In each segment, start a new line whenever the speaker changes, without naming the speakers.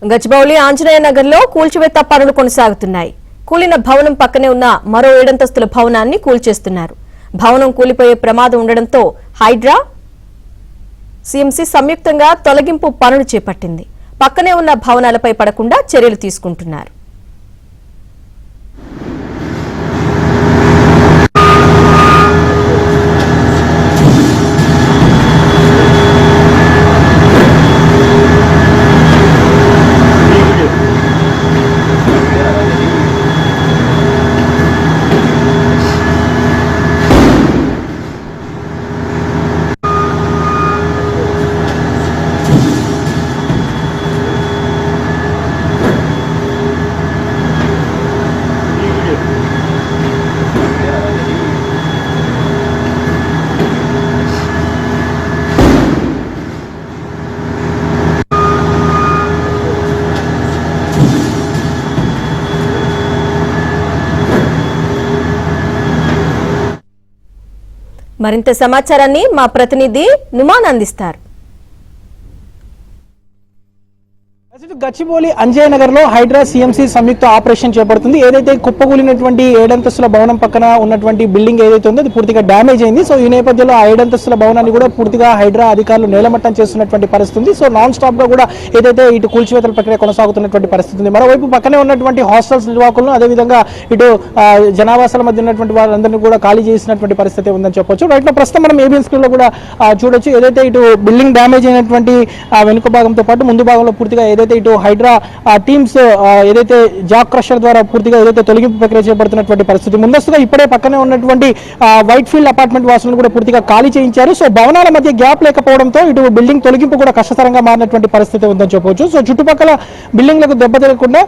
గచ్చిబౌలి ఆంజనేయ నగర్ లో కూల్చివేత పనులు కొనసాగుతున్నాయి. కూలిన భవనం పక్కనే ఉన్న మరో 7 అంతస్తుల భవనాన్ని కూల్చేస్తున్నారు. భవనం కూలిపోయే ప్రమాదం ఉండడంతో హైడ్రా సిఎంసి సంయుక్తంగా తొలగింపు పనులు చేపట్టింది. పక్కనే ఉన్న భవనాలపై పడకుండా చర్యలు తీసుకుంటున్నారు. మరింత సమాచారాన్ని మా ప్రతినిధి నుమాన్ అందిస్తారు.
గచ్చిబౌలి అంజయ్య నగర్ లో హైడ్రా సిఎంసి సంయుక్త ఆపరేషన్ చేపడుతుంది. ఏదైతే కుప్పకూలినటువంటి 7 అంతస్తుల భవనం పక్కన ఉన్నటువంటి బిల్డింగ్ ఏదైతే ఉందో అది పూర్తిగా డ్యామేజ్ అయింది. సో ఈ నేపథ్యంలో ఆ 7 అంతస్తుల భవనాన్ని కూడా పూర్తిగా హైడ్రా అధికారులు నేలమట్టం చేస్తున్నటువంటి పరిస్థితి ఉంది. సో నాన్ స్టాప్ గా కూడా ఏదైతే ఇటు కూల్చివేతల ప్రక్రియ కొనసాగుతున్నటువంటి పరిస్థితి ఉంది. మరోవైపు పక్కనే ఉన్నటువంటి హాస్టల్స్ నిర్వాహకులను అదేవిధంగా ఇటు జనావాసాల మధ్య ఉన్నటువంటి వాళ్ళందరినీ కూడా ఖాళీ చేసినటువంటి పరిస్థితి ఉందని చెప్పొచ్చు. రైట్ లో ప్రస్తుతం మనం ఏబిఎన్ స్క్రీన్ లో కూడా చూడొచ్చు. ఏదైతే ఇటు బిల్డింగ్ డ్యామేజ్ అయినటువంటి వెనుక భాగంతో పాటు ముందు భాగంలో పూర్తిగా ఏదైతే ఇటు హైడ్రా టీమ్స్ ఏదైతే జాక్ క్రషర్ ద్వారా పూర్తిగా ఏదైతే తొలగింపు ప్రక్రియ చేపడుతున్నటువంటి పరిస్థితి. ముందస్తుగా ఇప్పుడే పక్కనే ఉన్నటువంటి వైట్ ఫీల్డ్ అపార్ట్మెంట్ వాసులను కూడా పూర్తిగా ఖాళీ చేయించారు. సో భవనాల మధ్య గ్యాప్ లేకపోవడంతో ఇటు బిల్డింగ్ తొలగింపు కూడా కష్టతరంగా మారినటువంటి పరిస్థితి ఉందని చెప్పవచ్చు. సో చుట్టుపక్కల బిల్డింగ్లకు దెబ్బ తగలకుండా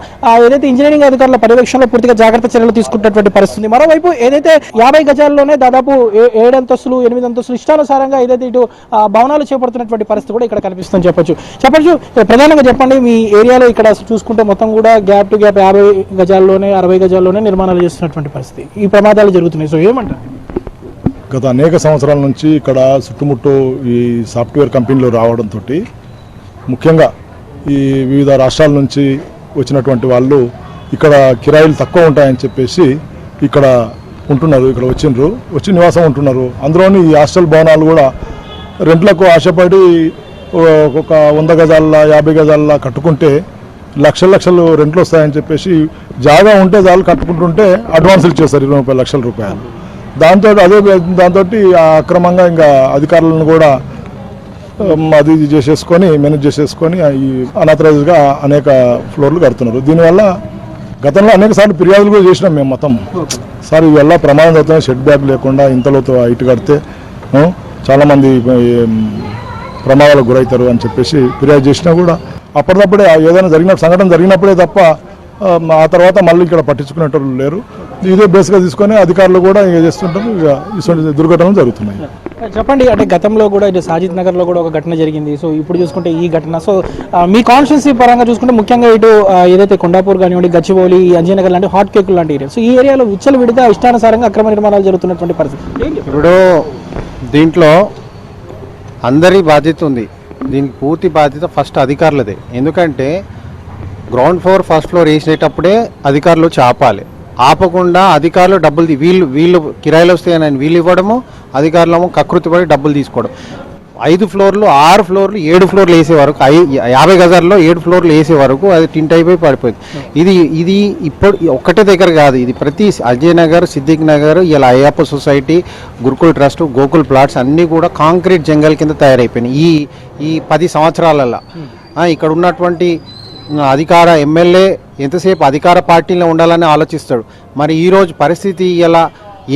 ఏదైతే ఇంజనీరింగ్ అధికారుల పర్యవేక్షణలో పూర్తిగా జాగ్రత్త చర్యలు తీసుకుంటున్నటువంటి పరిస్థితి. మరోవైపు ఏదైతే 50 గజాల్లోనే దాదాపు 7 అంతస్తులు 8 అంతస్తులు ఇష్టానుసారంగా ఏదైతే ఇటు భవనాలు చేపడుతున్నటువంటి పరిస్థితి కూడా ఇక్కడ కనిపిస్తుందని చెప్పొచ్చు. ప్రధానంగా చెప్పండి, మీ ఏరియాలో ఇక్కడ చూసుకుంటే మొత్తం కూడా గ్యాప్ టు గ్యాప్ 50 గజాల్లోనే 60 గజాల్లోనే నిర్మాణాలు చేస్తున్నటువంటి పరిస్థితి, ఈ ప్రమాదాలు జరుగుతున్నాయి. సో ఏమంటారు?
గత అనేక సంవత్సరాల నుంచి ఇక్కడ చుట్టుముట్టు ఈ సాఫ్ట్వేర్ కంపెనీలు రావడంతో ముఖ్యంగా ఈ వివిధ రాష్ట్రాల నుంచి వచ్చినటువంటి వాళ్ళు ఇక్కడ కిరాయిలు తక్కువ ఉంటాయని చెప్పేసి ఇక్కడ ఉంటున్నారు. ఇక్కడ వచ్చి నివాసం ఉంటున్నారు. అందులోని ఈ హాస్టల్ భవనాలు కూడా రెంట్లకు ఆశపడి ఒక 100 గజాల 50 గజాల కట్టుకుంటే లక్షలు రెంట్లు వస్తాయని చెప్పేసి జాగా ఉంటే చాలు కట్టుకుంటుంటే అడ్వాన్సులు ఇచ్చేస్తారు 20 లక్షల రూపాయలు. దాంతో అక్రమంగా ఇంకా అధికారులను కూడా అది చేసేసుకొని మేనేజ్ చేసేసుకొని ఈ అనాథరైజ్గా అనేక ఫ్లోర్లు కడుతున్నారు. దీనివల్ల గతంలో అనేక సార్లు ఫిర్యాదులు కూడా చేసినాం మేము. మొత్తం సార్ ఇవల్ల ప్రమాదం అవుతుంది, షెడ్ బ్యాగ్ లేకుండా ఇంతలోతో హైట్ కడితే చాలామంది ప్రమాదాలకు గురవుతారు అని చెప్పేసి ఫిర్యాదు చేసినా కూడా అప్పటికప్పుడే ఏదైనా సంఘటన జరిగినప్పుడే తప్ప ఆ తర్వాత మళ్ళీ ఇక్కడ పట్టించుకునేటోళ్ళు లేరు. ఇదే బేస్గా తీసుకొని అధికారులు కూడా చేస్తుంటారు. ఇక ఇటువంటి దుర్ఘటనలు జరుగుతున్నాయి.
చెప్పండి, అంటే గతంలో కూడా ఇటు సాజిద్ నగర్లో కూడా ఒక ఘటన జరిగింది. సో ఇప్పుడు చూసుకుంటే ఈ ఘటన, సో మీ కాన్స్టిట్యున్సీ పరంగా చూసుకుంటే ముఖ్యంగా ఇటు ఏదైతే కొండాపూర్ కానివ్వండి, గచ్చిబౌలి, అంజయ్య నగర్ లాంటి హాట్ కేకులు లాంటి ఏరియా, సో ఈ ఏరియాలో విచ్చలు విడిగా ఇష్టానుసారంగా అక్రమ నిర్మాణాలు జరుగుతున్నటువంటి పరిస్థితి.
ఇప్పుడు దీంట్లో అందరి బాధ్యత ఉంది. దీనికి పూర్తి బాధ్యత ఫస్ట్ అధికారులదే. ఎందుకంటే గ్రౌండ్ ఫ్లోర్ ఫస్ట్ ఫ్లోర్ వేసేటప్పుడే అధికారులు ఆపకుండా అధికారులు డబ్బులు వీళ్ళు కిరాయిలు వస్తాయని వీళ్ళు ఇవ్వడము, అధికారులు కకృతిపడి డబ్బులు తీసుకోవడం. 5 ఫ్లోర్లు 6 ఫ్లోర్లు 7 ఫ్లోర్లు వేసే వరకు 50 గజాల్లో 7 ఫ్లోర్లు వేసే వరకు అది టింట్ అయిపోయి పడిపోయింది. ఇది ఇప్పుడు ఒక్కటే దగ్గర కాదు, ఇది ప్రతి అజయ్ నగర్, సిద్దిక్ నగర్, ఇలా Ayyappa society, Gurukul trust, Gokul plots అన్నీ కూడా కాంక్రీట్ జంగల్ కింద తయారైపోయినాయి ఈ 10 సంవత్సరాలలో. ఇక్కడ ఉన్నటువంటి అధికార ఎమ్మెల్యే ఎంతసేపు అధికార పార్టీలో ఉండాలని ఆలోచిస్తాడు. మరి ఈరోజు పరిస్థితి ఇలా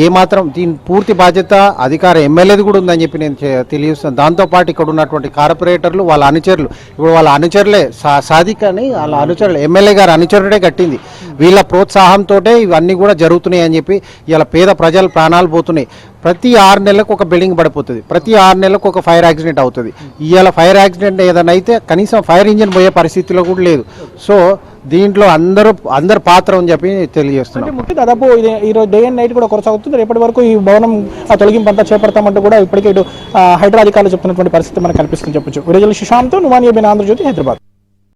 ఏమాత్రం దీని పూర్తి బాధ్యత అధికార ఎమ్మెల్యేది కూడా ఉందని చెప్పి నేను తెలియజేస్తాను. దాంతోపాటు ఇక్కడ ఉన్నటువంటి కార్పొరేటర్లు, వాళ్ళ అనుచరులు, ఇప్పుడు వాళ్ళ అనుచరులే సాదిక్ అని వాళ్ళ అనుచరులు, ఎమ్మెల్యే గారు అనుచరుడే కట్టింది. వీళ్ళ ప్రోత్సాహంతో ఇవన్నీ కూడా జరుగుతున్నాయి అని చెప్పి ఇలా పేద ప్రజల ప్రాణాలు పోతున్నాయి. ప్రతి 6 నెలలకు ఒక బిల్డింగ్ పడిపోతుంది, ప్రతి 6 నెలలకు ఒక ఫైర్ యాక్సిడెంట్ అవుతుంది. ఇవాళ ఫైర్ యాక్సిడెంట్ ఏదైనా అయితే కనీసం ఫైర్ ఇంజిన్ పోయే పరిస్థితిలో కూడా లేదు. సో దీంట్లో అందరు పాత్ర అని చెప్పి తెలియజేస్తున్నాం.
దాదాపు ఈరోజు డే అండ్ నైట్ కూడా కొనసాగుతుంది. రేపటి వరకు ఈ భవనం తొలగింపు అంతా చేపడతామంటూ కూడా ఇప్పటికే ఇటు హైడ్రా అధికారులు చెప్తున్నటువంటి పరిస్థితి మనకు కనిపిస్తుంది చెప్పొచ్చు. విడుదల శశాంత్, నుమాన్ ఏబిన్, ఆంధ్రజ్యోతి, హైదరాబాద్.